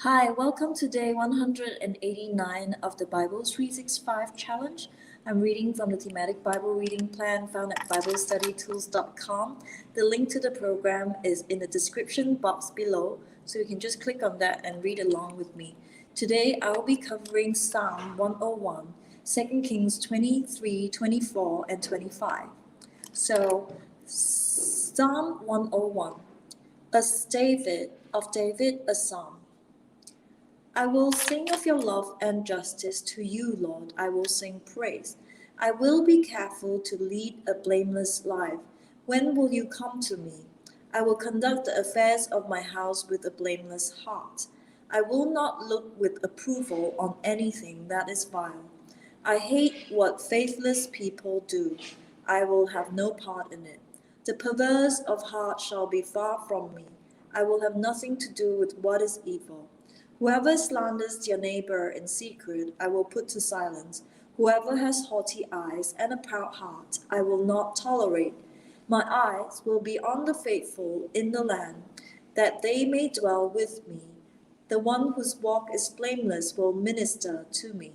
Hi, welcome to day 189 of the Bible 365 challenge. I'm reading from the Thematic Bible reading plan found at BibleStudyTools.com. The link to the program is in the description box below, so you can just click on that and read along with me. Today I will be covering Psalm 101, 2 Kings 23, 24, and 25. So, Psalm 101, of David, a psalm. I will sing of your love and justice to you, Lord. I will sing praise. I will be careful to lead a blameless life. When will you come to me? I will conduct the affairs of my house with a blameless heart. I will not look with approval on anything that is vile. I hate what faithless people do. I will have no part in it. The perverse of heart shall be far from me. I will have nothing to do with what is evil. Whoever slanders their neighbor in secret, I will put to silence. Whoever has haughty eyes and a proud heart, I will not tolerate. My eyes will be on the faithful in the land, that they may dwell with me. The one whose walk is blameless will minister to me.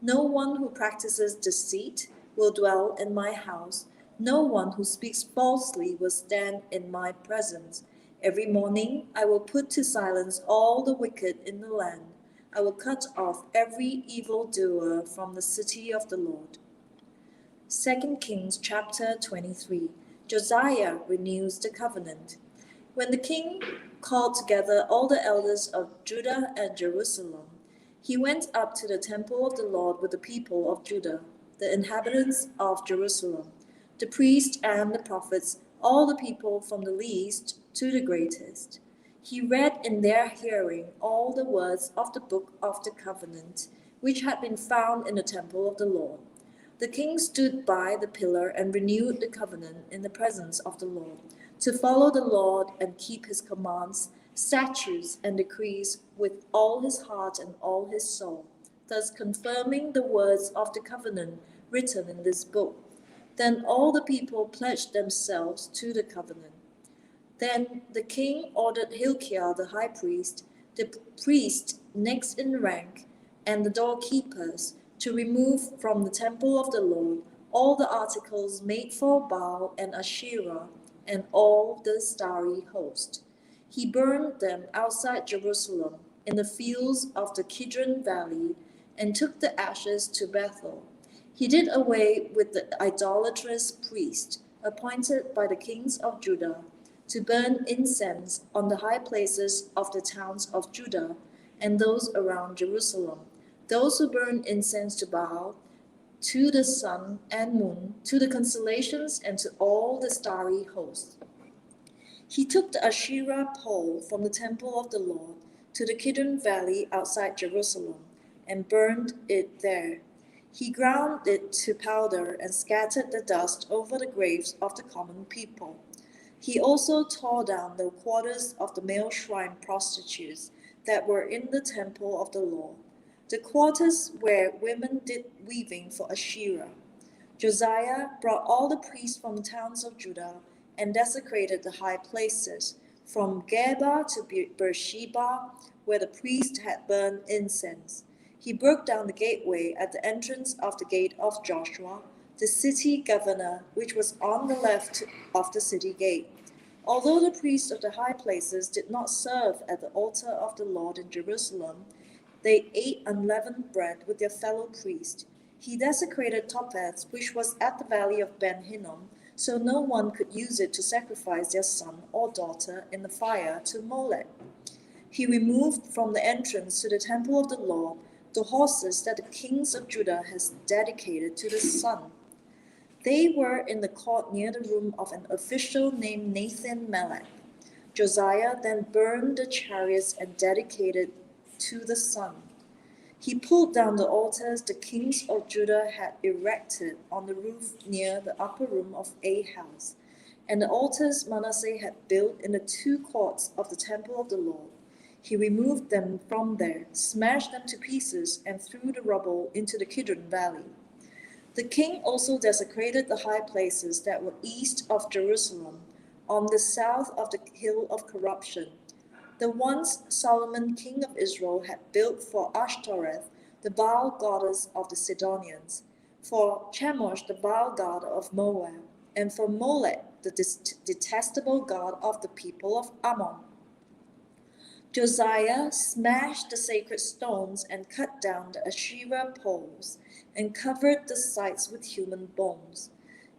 No one who practices deceit will dwell in my house. No one who speaks falsely will stand in my presence. Every morning I will put to silence all the wicked in the land. I will cut off every evildoer from the city of the Lord. 2 Kings chapter 23. Josiah renews the covenant. When the king called together all the elders of Judah and Jerusalem, he went up to the temple of the Lord with the people of Judah, the inhabitants of Jerusalem, the priests and the prophets, all the people from the least to the greatest. He read in their hearing all the words of the book of the covenant, which had been found in the temple of the Lord. The king stood by the pillar and renewed the covenant in the presence of the Lord, to follow the Lord and keep his commands, statutes, and decrees with all his heart and all his soul, thus confirming the words of the covenant written in this book. Then all the people pledged themselves to the covenant. Then the king ordered Hilkiah the high priest, the priest next in rank, and the doorkeepers to remove from the temple of the Lord all the articles made for Baal and Asherah and all the starry host. He burned them outside Jerusalem in the fields of the Kidron Valley and took the ashes to Bethel. He did away with the idolatrous priest appointed by the kings of Judah to burn incense on the high places of the towns of Judah and those around Jerusalem, those who burn incense to Baal, to the sun and moon, to the constellations, and to all the starry host. He took the Asherah pole from the temple of the Lord to the Kidron Valley outside Jerusalem and burned it there. He ground it to powder and scattered the dust over the graves of the common people. He also tore down the quarters of the male shrine prostitutes that were in the temple of the Lord, the quarters where women did weaving for Asherah. Josiah brought all the priests from the towns of Judah and desecrated the high places, from Geba to Beersheba, where the priests had burned incense. He broke down the gateway at the entrance of the gate of Joshua, the city governor, which was on the left of the city gate. Although the priests of the high places did not serve at the altar of the Lord in Jerusalem, they ate unleavened bread with their fellow priests. He desecrated Topheth, which was at the valley of Ben Hinnom, so no one could use it to sacrifice their son or daughter in the fire to Molech. He removed from the entrance to the temple of the Lord the horses that the kings of Judah had dedicated to the sun. They were in the court near the room of an official named Nathan-Melech. Josiah then burned the chariots and dedicated to the sun. He pulled down the altars the kings of Judah had erected on the roof near the upper room of Ahaz, and the altars Manasseh had built in the two courts of the temple of the Lord. He removed them from there, smashed them to pieces, and threw the rubble into the Kidron Valley. The king also desecrated the high places that were east of Jerusalem, on the south of the hill of corruption, the ones Solomon king of Israel had built for Ashtoreth, the Baal goddess of the Sidonians, for Chemosh, the Baal god of Moab, and for Molech, the detestable god of the people of Ammon. Josiah smashed the sacred stones and cut down the Asherah poles and covered the sites with human bones.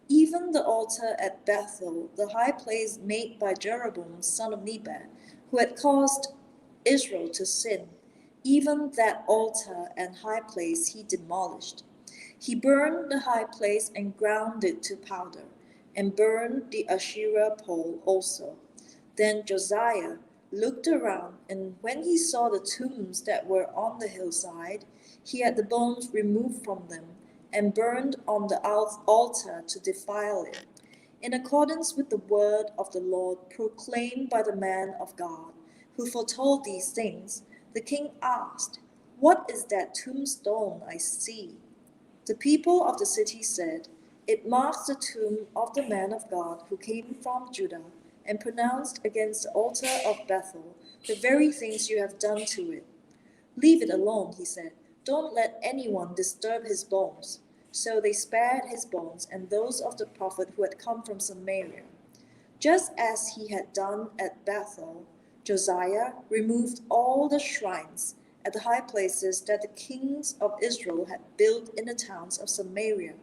Even the altar at Bethel, the high place made by Jeroboam son of Nebat, who had caused Israel to sin, even that altar and high place he demolished. He burned the high place and ground it to powder, and burned the Asherah pole also. Then Josiah looked around, and when he saw the tombs that were on the hillside, he had the bones removed from them, and burned on the altar to defile it. In accordance with the word of the Lord proclaimed by the man of God, who foretold these things, the king asked, "What is that tombstone I see?" The people of the city said, "It marks the tomb of the man of God who came from Judah and pronounced against the altar of Bethel the very things you have done to it." "Leave it alone," he said. "Don't let anyone disturb his bones." So they spared his bones and those of the prophet who had come from Samaria. Just as he had done at Bethel, Josiah removed all the shrines at the high places that the kings of Israel had built in the towns of Samaria,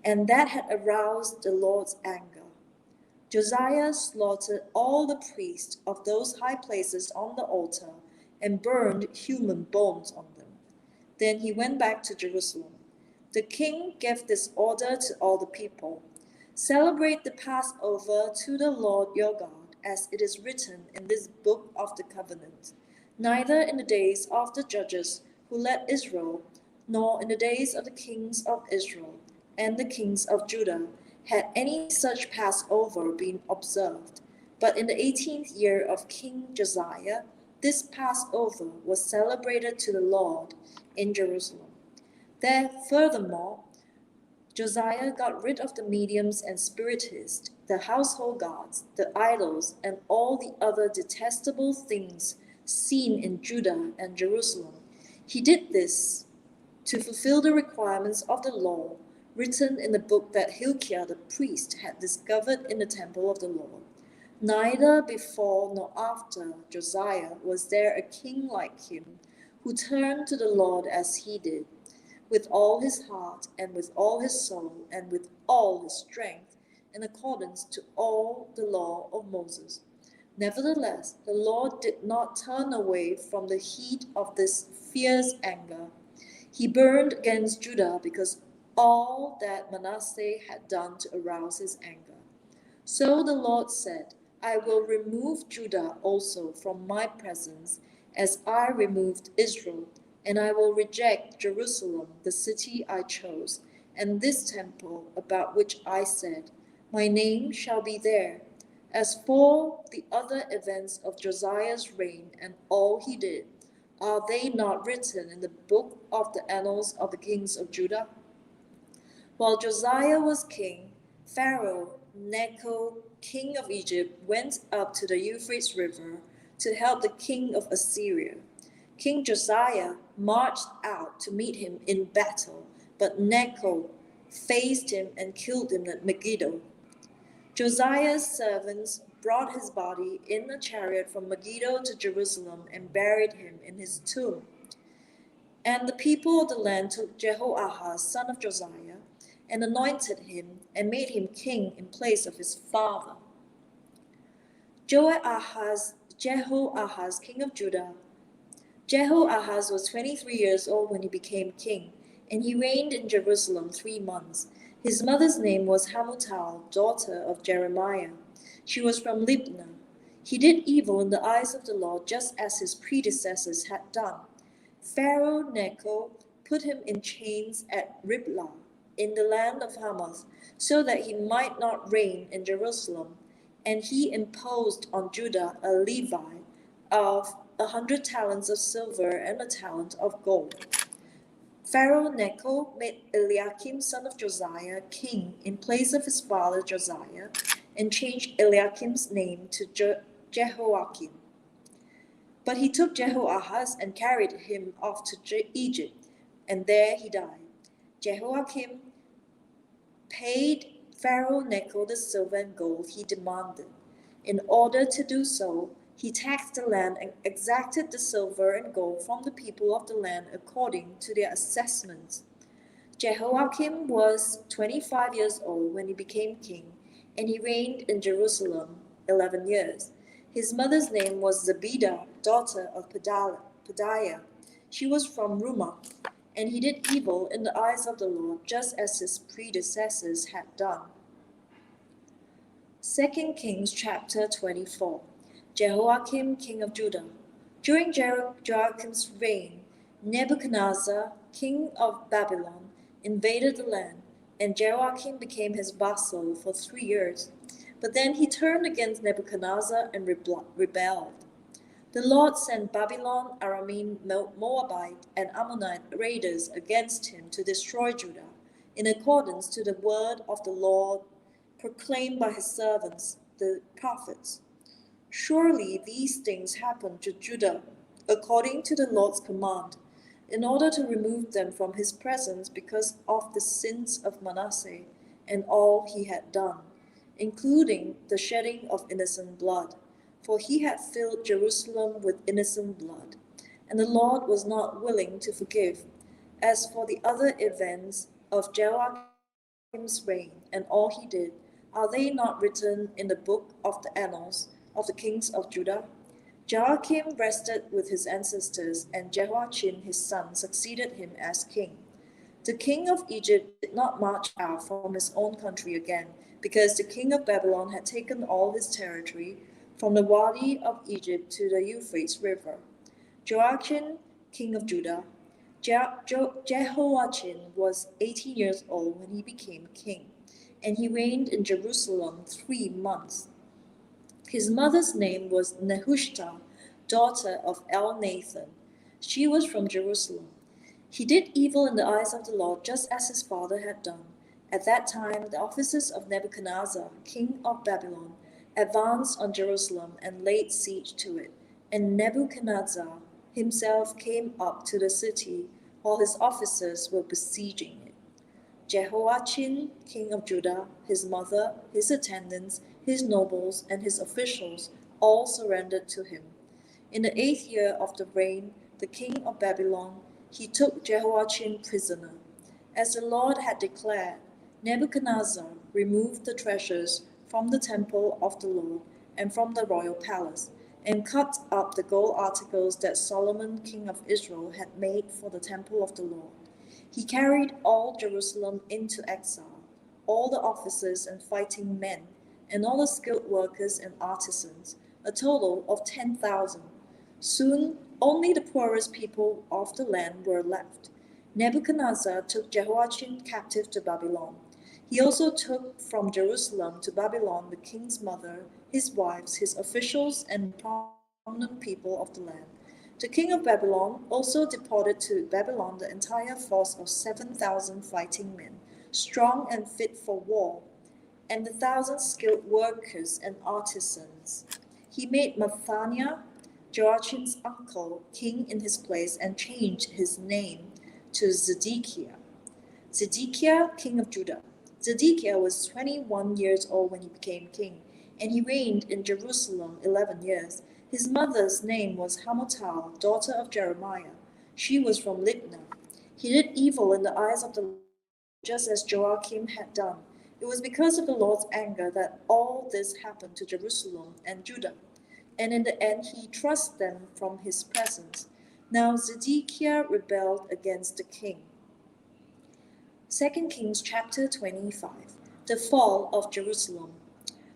and that had aroused the Lord's anger. Josiah slaughtered all the priests of those high places on the altar and burned human bones on them. Then he went back to Jerusalem. The king gave this order to all the people: "Celebrate the Passover to the Lord your God, as it is written in this book of the covenant. Neither in the days of the judges who led Israel, nor in the days of the kings of Israel and the kings of Judah had any such Passover been observed. But in the 18th year of King Josiah, this Passover was celebrated to the Lord in Jerusalem. There, furthermore, Josiah got rid of the mediums and spiritists, the household gods, the idols, and all the other detestable things seen in Judah and Jerusalem. He did this to fulfill the requirements of the law written in the book that Hilkiah the priest had discovered in the temple of the Lord. Neither before nor after Josiah was there a king like him, who turned to the Lord as he did, with all his heart and with all his soul and with all his strength, in accordance to all the law of Moses. Nevertheless, the Lord did not turn away from the heat of this fierce anger. He burned against Judah because all that Manasseh had done to arouse his anger. So the Lord said, "I will remove Judah also from my presence, as I removed Israel, and I will reject Jerusalem, the city I chose, and this temple about which I said, 'My name shall be there.' As for the other events of Josiah's reign and all he did, are they not written in the book of the annals of the kings of Judah?" While Josiah was king, Pharaoh Necho, king of Egypt, went up to the Euphrates River to help the king of Assyria. King Josiah marched out to meet him in battle, but Necho faced him and killed him at Megiddo. Josiah's servants brought his body in a chariot from Megiddo to Jerusalem and buried him in his tomb. And the people of the land took Jehoahaz, son of Josiah, and anointed him and made him king in place of his father. Jehoahaz, king of Judah. Jehoahaz was 23 years old when he became king, and he reigned in Jerusalem 3 months. His mother's name was Hamutal, daughter of Jeremiah. She was from Libnah. He did evil in the eyes of the Lord, just as his predecessors had done. Pharaoh Necho put him in chains at Riblah, in the land of Hamath, so that he might not reign in Jerusalem. And he imposed on Judah a levy of 100 talents of silver and a talent of gold. Pharaoh Necho made Eliakim, son of Josiah, king in place of his father Josiah, and changed Eliakim's name to Jehoiakim. But he took Jehoahaz and carried him off to Egypt, and there he died. Jehoiakim paid Pharaoh Necho the silver and gold he demanded. In order to do so, he taxed the land and exacted the silver and gold from the people of the land according to their assessments. Jehoiakim was 25 years old when he became king, and he reigned in Jerusalem 11 years. His mother's name was Zebidah, daughter of Pedaiah. She was from Rumah, and he did evil in the eyes of the Lord, just as his predecessors had done. 2 Kings chapter 24. Jehoiakim, king of Judah. During Joachim's reign, Nebuchadnezzar, king of Babylon, invaded the land, and Jehoiakim became his vassal for 3 years. But then he turned against Nebuchadnezzar and rebelled. The Lord sent Babylon, Aramean, Moabite, and Ammonite raiders against him to destroy Judah, in accordance to the word of the Lord proclaimed by his servants, the prophets. Surely these things happened to Judah, according to the Lord's command, in order to remove them from his presence because of the sins of Manasseh and all he had done, including the shedding of innocent blood. For he had filled Jerusalem with innocent blood, and the Lord was not willing to forgive. As for the other events of Joachim's reign and all he did, are they not written in the book of the annals of the kings of Judah? Joachim rested with his ancestors, and Jehoiachin his son succeeded him as king. The king of Egypt did not march out from his own country again, because the king of Babylon had taken all his territory from the Wadi of Egypt to the Euphrates River. Joachim, king of Judah. Jehoiachin was 18 years old when he became king, and he reigned in Jerusalem 3 months. His mother's name was Nehushta, daughter of Elnathan. She was from Jerusalem. He did evil in the eyes of the Lord, just as his father had done. At that time, the officers of Nebuchadnezzar, king of Babylon, advanced on Jerusalem and laid siege to it, and Nebuchadnezzar himself came up to the city while his officers were besieging it. Jehoiachin, king of Judah, his mother, his attendants, his nobles, and his officials all surrendered to him. In the 8th year of the reign, the king of Babylon, he took Jehoiachin prisoner. As the Lord had declared, Nebuchadnezzar removed the treasures from the temple of the Lord and from the royal palace, and cut up the gold articles that Solomon, king of Israel, had made for the temple of the Lord. He carried all Jerusalem into exile, all the officers and fighting men, and all the skilled workers and artisans, a total of 10,000. Soon only the poorest people of the land were left. Nebuchadnezzar took Jehoiachin captive to Babylon. He also took from Jerusalem to Babylon the king's mother, his wives, his officials, and prominent people of the land. The king of Babylon also deported to Babylon the entire force of 7,000 fighting men, strong and fit for war, and the 1,000 skilled workers and artisans. He made Mathaniah, Joachim's uncle, king in his place, and changed his name to Zedekiah. Zedekiah, king of Judah. Zedekiah was 21 years old when he became king, and he reigned in Jerusalem 11 years. His mother's name was Hamutal, daughter of Jeremiah. She was from Libnah. He did evil in the eyes of the Lord, just as Joachim had done. It was because of the Lord's anger that all this happened to Jerusalem and Judah, and in the end he thrust them from his presence. Now Zedekiah rebelled against the king. 2 Kings chapter 25. The fall of Jerusalem.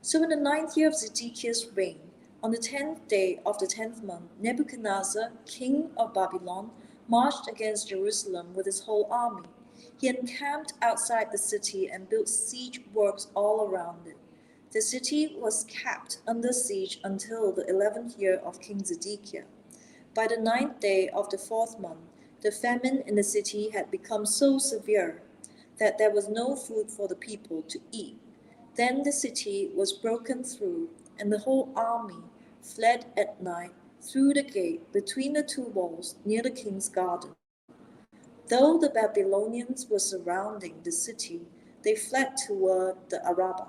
So in the 9th year of Zedekiah's reign, on the 10th day of the 10th month, Nebuchadnezzar, king of Babylon, marched against Jerusalem with his whole army. He encamped outside the city and built siege works all around it. The city was kept under siege until the 11th year of King Zedekiah. By the 9th day of the 4th month, the famine in the city had become so severe that there was no food for the people to eat. Then the city was broken through, and the whole army fled at night through the gate between the two walls near the king's garden. Though the Babylonians were surrounding the city, they fled toward the Arabah.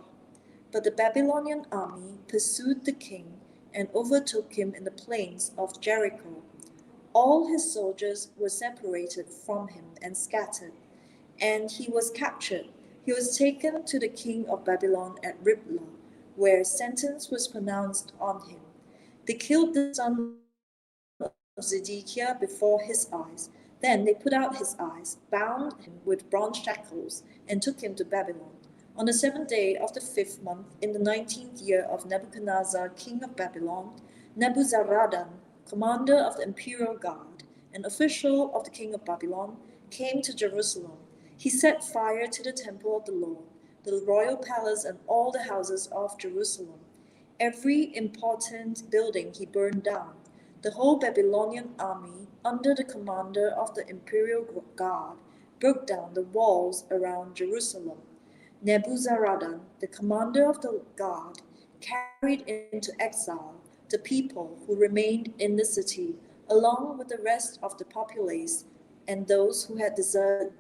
But the Babylonian army pursued the king and overtook him in the plains of Jericho. All his soldiers were separated from him and scattered, and he was captured. He was taken to the king of Babylon at Riblah, where sentence was pronounced on him. They killed the son of Zedekiah before his eyes. Then they put out his eyes, bound him with bronze shackles, and took him to Babylon. On the 7th day of the 5th month, in the 19th year of Nebuchadnezzar, king of Babylon, Nebuzaradan, commander of the imperial guard, an official of the king of Babylon, came to Jerusalem. He set fire to the temple of the Lord, the royal palace, and all the houses of Jerusalem. Every important building he burned down. The whole Babylonian army, under the commander of the imperial guard, broke down the walls around Jerusalem. Nebuzaradan, the commander of the guard, carried into exile the people who remained in the city, along with the rest of the populace and those who had deserted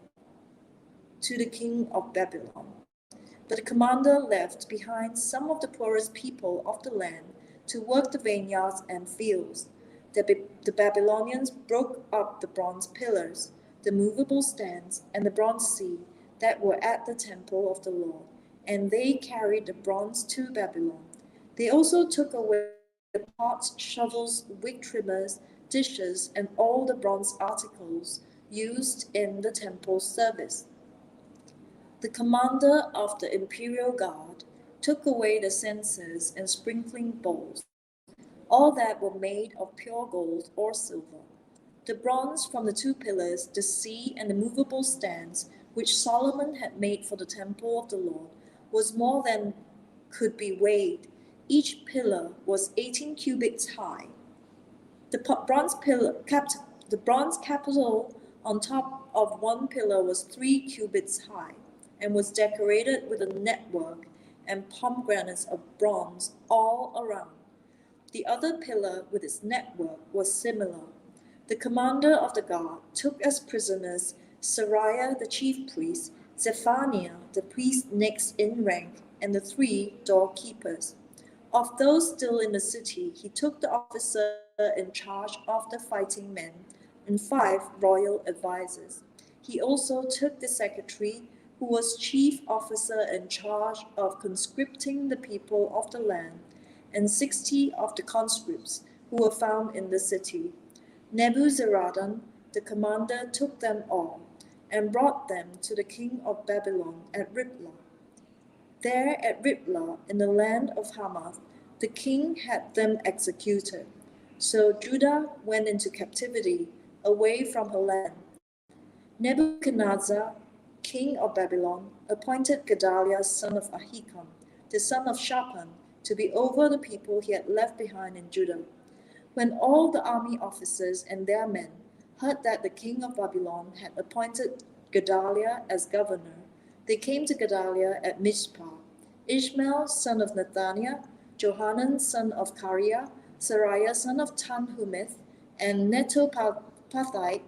to the king of Babylon. But the commander left behind some of the poorest people of the land to work the vineyards and fields. The Babylonians broke up the bronze pillars, the movable stands, and the bronze sea that were at the temple of the Lord, and they carried the bronze to Babylon. They also took away the pots, shovels, wig trimmers, dishes, and all the bronze articles used in the temple service. The commander of the imperial guard took away the censers and sprinkling bowls, all that were made of pure gold or silver. The bronze from the two pillars, the sea, and the movable stands, which Solomon had made for the temple of the Lord, was more than could be weighed. Each pillar was 18 cubits high. The bronze capital on top of one pillar was 3 cubits high, and was decorated with a network and pomegranates of bronze all around. The other pillar with its network was similar. The commander of the guard took as prisoners Seraiah the chief priest, Zephaniah the priest next in rank, and the 3 doorkeepers. Of those still in the city, he took the officer in charge of the fighting men and 5 royal advisers. He also took the secretary, who was chief officer in charge of conscripting the people of the land, and 60 of the conscripts who were found in the city. Nebuzaradan, the commander, took them all and brought them to the king of Babylon at Riblah. There at Riblah, in the land of Hamath, the king had them executed. So Judah went into captivity away from her land. Nebuchadnezzar, king of Babylon, appointed Gedaliah son of Ahikam, the son of Shaphan, to be over the people he had left behind in Judah. When all the army officers and their men heard that the king of Babylon had appointed Gedaliah as governor, they came to Gedaliah at Mizpah. Ishmael son of Nethaniah, Johanan son of Kareah, Seraiah son of Tanhumeth, and Netophathite,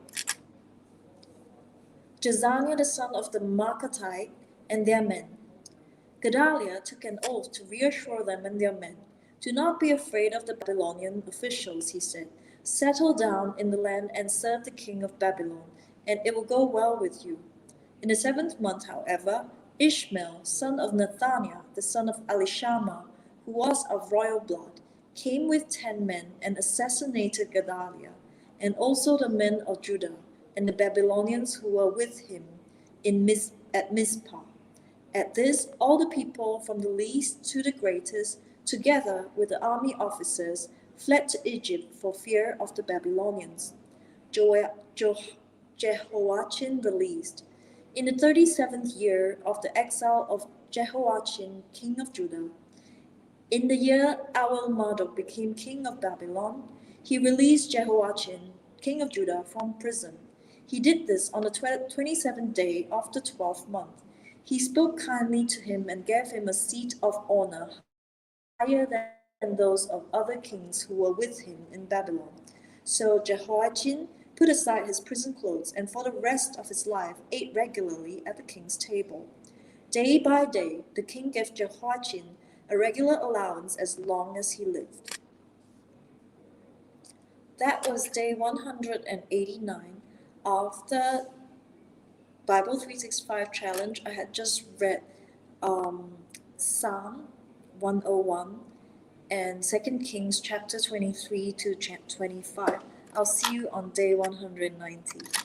Jezaniah the son of the Maacatite, and their men. Gedaliah took an oath to reassure them and their men. Do not be afraid of the Babylonian officials, he said. Settle down in the land and serve the king of Babylon, and it will go well with you. In the 7th month, however, Ishmael, son of Nethaniah, the son of Elishama, who was of royal blood, came with 10 men and assassinated Gedaliah, and also the men of Judah, and the Babylonians who were with him at Mizpah. At this, all the people from the least to the greatest, together with the army officers, fled to Egypt for fear of the Babylonians. Jehoiachin released. In the 37th year of the exile of Jehoiachin, king of Judah, in the year Marduk became king of Babylon, he released Jehoiachin, king of Judah, from prison. He did this on the 27th day of the 12th month. He spoke kindly to him and gave him a seat of honor higher than and those of other kings who were with him in Babylon. So Jehoiachin put aside his prison clothes and for the rest of his life ate regularly at the king's table. Day by day, the king gave Jehoiachin a regular allowance as long as he lived. That was day 189 of the Bible 365 challenge. I had just read Psalm 101 and 2 Kings chapter 23 to 25. I'll see you on day 190.